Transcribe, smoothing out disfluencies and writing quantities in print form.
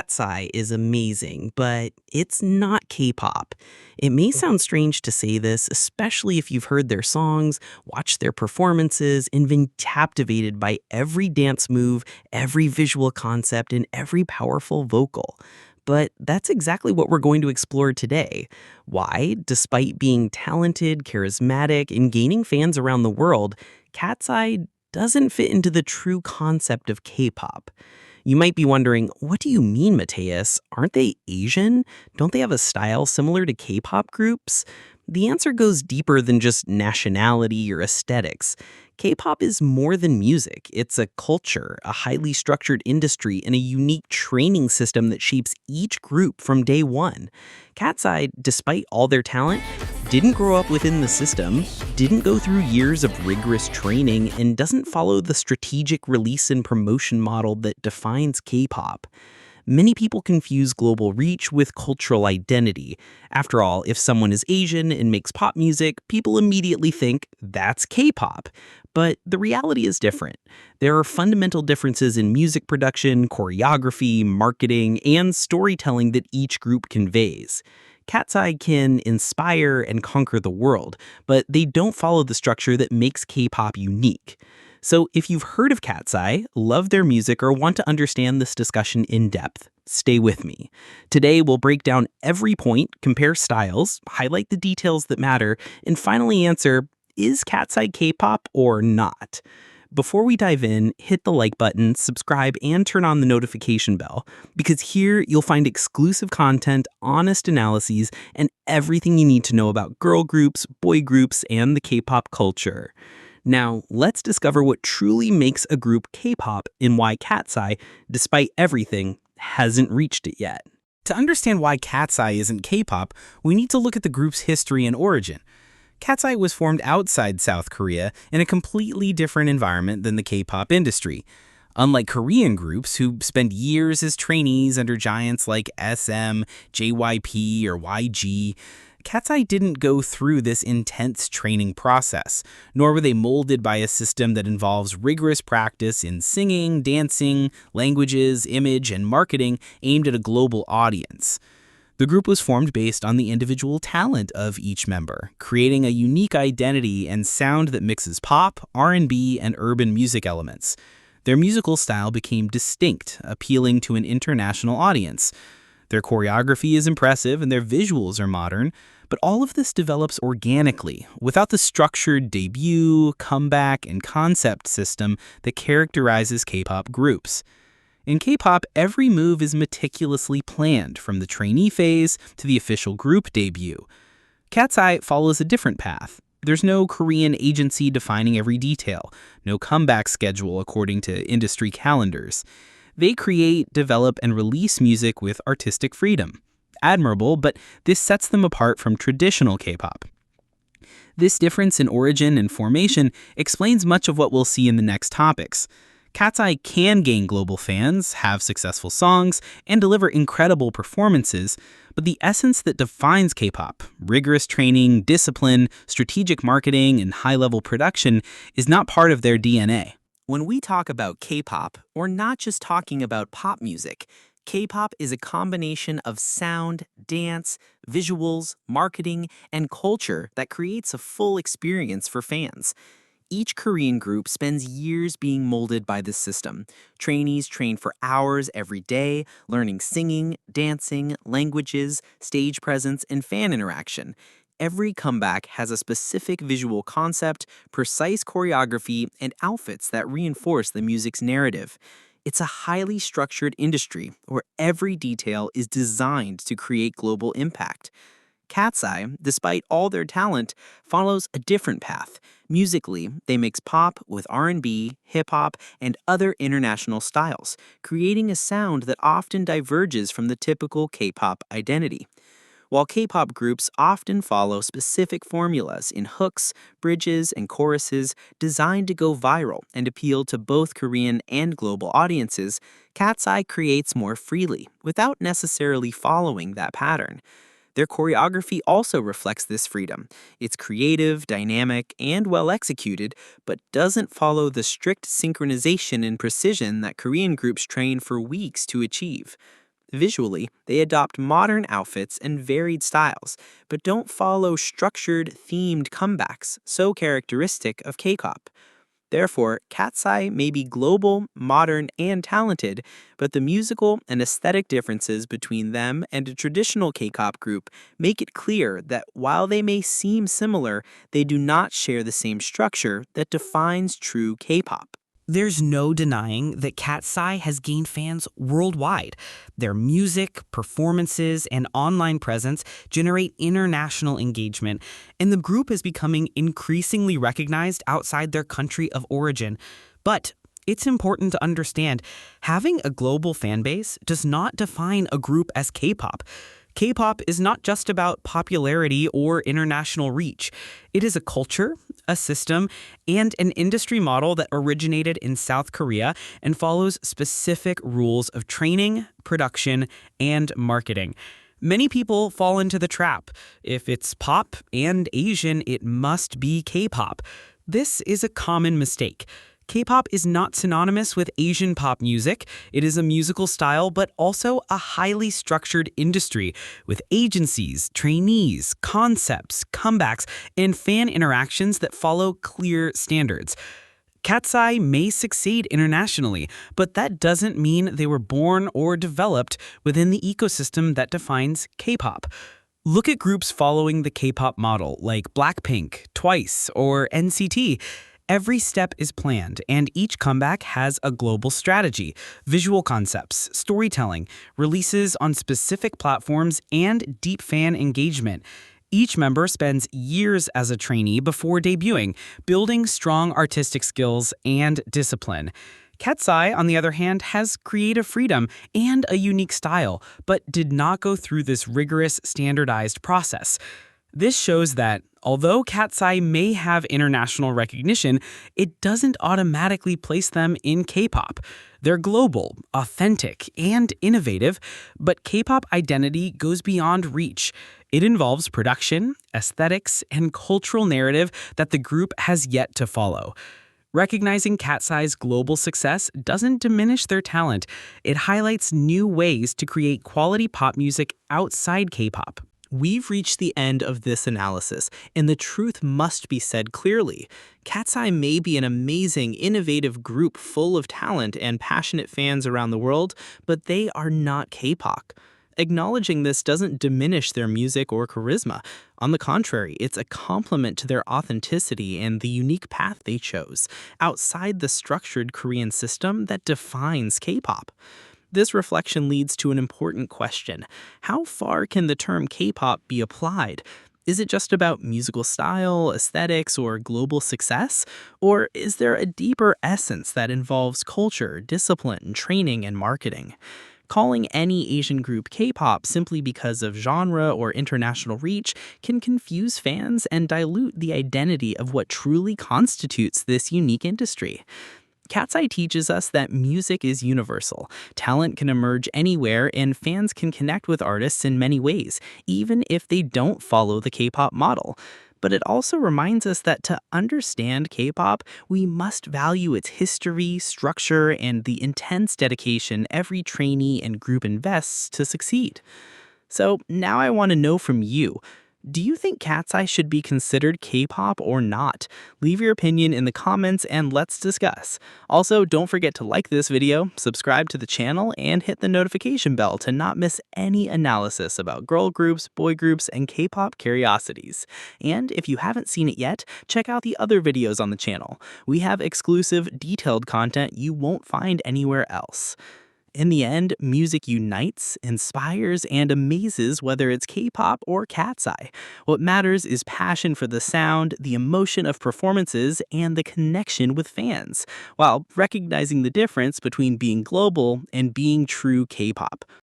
Katseye is amazing, but it's not K-pop. It may sound strange to say this, especially if you've heard their songs, watched their performances, and been captivated by every dance move, every visual concept, and every powerful vocal. But that's exactly what we're going to explore today. Why, despite being talented, charismatic, and gaining fans around the world, Katseye doesn't fit into the true concept of K-pop. You might be wondering, what do you mean, Mateus? Aren't they Asian? Don't they have a style similar to K-pop groups? The answer goes deeper than just nationality or aesthetics. K-pop is more than music. It's a culture, a highly structured industry, and a unique training system that shapes each group from day one. Katseye, despite all their talent, didn't grow up within the system, didn't go through years of rigorous training, and doesn't follow the strategic release and promotion model that defines K-pop. Many people confuse global reach with cultural identity. After all, if someone is Asian and makes pop music, people immediately think that's K-pop. But the reality is different. There are fundamental differences in music production, choreography, marketing, and storytelling that each group conveys. Katseye can inspire and conquer the world, but they don't follow the structure that makes K-pop unique. So if you've heard of Katseye, love their music, or want to understand this discussion in depth, stay with me. Today, we'll break down every point, compare styles, highlight the details that matter, and finally answer, is Katseye K-pop or not? Before we dive in, hit the like button, subscribe, and turn on the notification bell, because here you'll find exclusive content, honest analyses, and everything you need to know about girl groups, boy groups, and the K-pop culture. Now, let's discover what truly makes a group K-pop and why Katseye, despite everything, hasn't reached it yet. To understand why Katseye isn't K-pop, we need to look at the group's history and origin. Katseye was formed outside South Korea in a completely different environment than the K-pop industry. Unlike Korean groups who spend years as trainees under giants like SM, JYP, or YG, Katseye didn't go through this intense training process, nor were they molded by a system that involves rigorous practice in singing, dancing, languages, image, and marketing aimed at a global audience. The group was formed based on the individual talent of each member, creating a unique identity and sound that mixes pop, R&B, and urban music elements. Their musical style became distinct, appealing to an international audience. Their choreography is impressive and their visuals are modern, but all of this develops organically, without the structured debut, comeback, and concept system that characterizes K-pop groups. In K-pop, every move is meticulously planned, from the trainee phase to the official group debut. Katseye follows a different path. There's no Korean agency defining every detail, no comeback schedule according to industry calendars. They create, develop, and release music with artistic freedom. Admirable, but this sets them apart from traditional K-pop. This difference in origin and formation explains much of what we'll see in the next topics. Katseye can gain global fans, have successful songs, and deliver incredible performances, but the essence that defines K-pop, rigorous training, discipline, strategic marketing, and high-level production, is not part of their DNA. When we talk about K-pop, we're not just talking about pop music. K-pop is a combination of sound, dance, visuals, marketing, and culture that creates a full experience for fans. Each Korean group spends years being molded by this system. Trainees train for hours every day, learning singing, dancing, languages, stage presence, and fan interaction. Every comeback has a specific visual concept, precise choreography, and outfits that reinforce the music's narrative. It's a highly structured industry where every detail is designed to create global impact. Katseye, despite all their talent, follows a different path. Musically, they mix pop with R&B, hip-hop, and other international styles, creating a sound that often diverges from the typical K-pop identity. While K-pop groups often follow specific formulas in hooks, bridges, and choruses designed to go viral and appeal to both Korean and global audiences, Katseye creates more freely, without necessarily following that pattern. Their choreography also reflects this freedom. It's creative, dynamic, and well executed, but doesn't follow the strict synchronization and precision that Korean groups train for weeks to achieve. Visually, they adopt modern outfits and varied styles, but don't follow structured, themed comebacks so characteristic of K-pop. Therefore, Katseye may be global, modern, and talented, but the musical and aesthetic differences between them and a traditional K-pop group make it clear that while they may seem similar, they do not share the same structure that defines true K-pop. There's no denying that Katseye has gained fans worldwide. Their music, performances, and online presence generate international engagement, and the group is becoming increasingly recognized outside their country of origin. But it's important to understand, having a global fan base does not define a group as K-pop. K-pop is not just about popularity or international reach. It is a culture, a system, and an industry model that originated in South Korea and follows specific rules of training, production, and marketing. Many people fall into the trap. If it's pop and Asian, it must be K-pop. This is a common mistake. K-pop is not synonymous with Asian pop music. It is a musical style, but also a highly structured industry with agencies, trainees, concepts, comebacks, and fan interactions that follow clear standards. Katseye may succeed internationally, but that doesn't mean they were born or developed within the ecosystem that defines K-pop. Look at groups following the K-pop model like BLACKPINK, Twice, or NCT. Every step is planned, and each comeback has a global strategy, visual concepts, storytelling, releases on specific platforms, and deep fan engagement. Each member spends years as a trainee before debuting, building strong artistic skills and discipline. Katseye, on the other hand, has creative freedom and a unique style, but did not go through this rigorous, standardized process. This shows that, although Katseye may have international recognition, it doesn't automatically place them in K-pop. They're global, authentic, and innovative, but K-pop identity goes beyond reach. It involves production, aesthetics, and cultural narrative that the group has yet to follow. Recognizing Katseye's global success doesn't diminish their talent. It highlights new ways to create quality pop music outside K-pop. We've reached the end of this analysis, and the truth must be said clearly. Katseye may be an amazing, innovative group full of talent and passionate fans around the world, but they are not K-pop. Acknowledging this doesn't diminish their music or charisma. On the contrary, it's a compliment to their authenticity and the unique path they chose, outside the structured Korean system that defines K-pop. This reflection leads to an important question. How far can the term K-pop be applied? Is it just about musical style, aesthetics, or global success? Or is there a deeper essence that involves culture, discipline, training, and marketing? Calling any Asian group K-pop simply because of genre or international reach can confuse fans and dilute the identity of what truly constitutes this unique industry. Katseye teaches us that music is universal, talent can emerge anywhere, and fans can connect with artists in many ways, even if they don't follow the K-pop model. But it also reminds us that to understand K-pop, we must value its history, structure, and the intense dedication every trainee and group invests to succeed. So now I want to know from you. Do you think Katseye should be considered K-pop or not? Leave your opinion in the comments and let's discuss. Also, don't forget to like this video, subscribe to the channel, and hit the notification bell to not miss any analysis about girl groups, boy groups, and K-pop curiosities. And if you haven't seen it yet, check out the other videos on the channel. We have exclusive, detailed content you won't find anywhere else. In the end, music unites, inspires, and amazes whether it's K-pop or Katseye. What matters is passion for the sound, the emotion of performances, and the connection with fans, while recognizing the difference between being global and being true K-pop.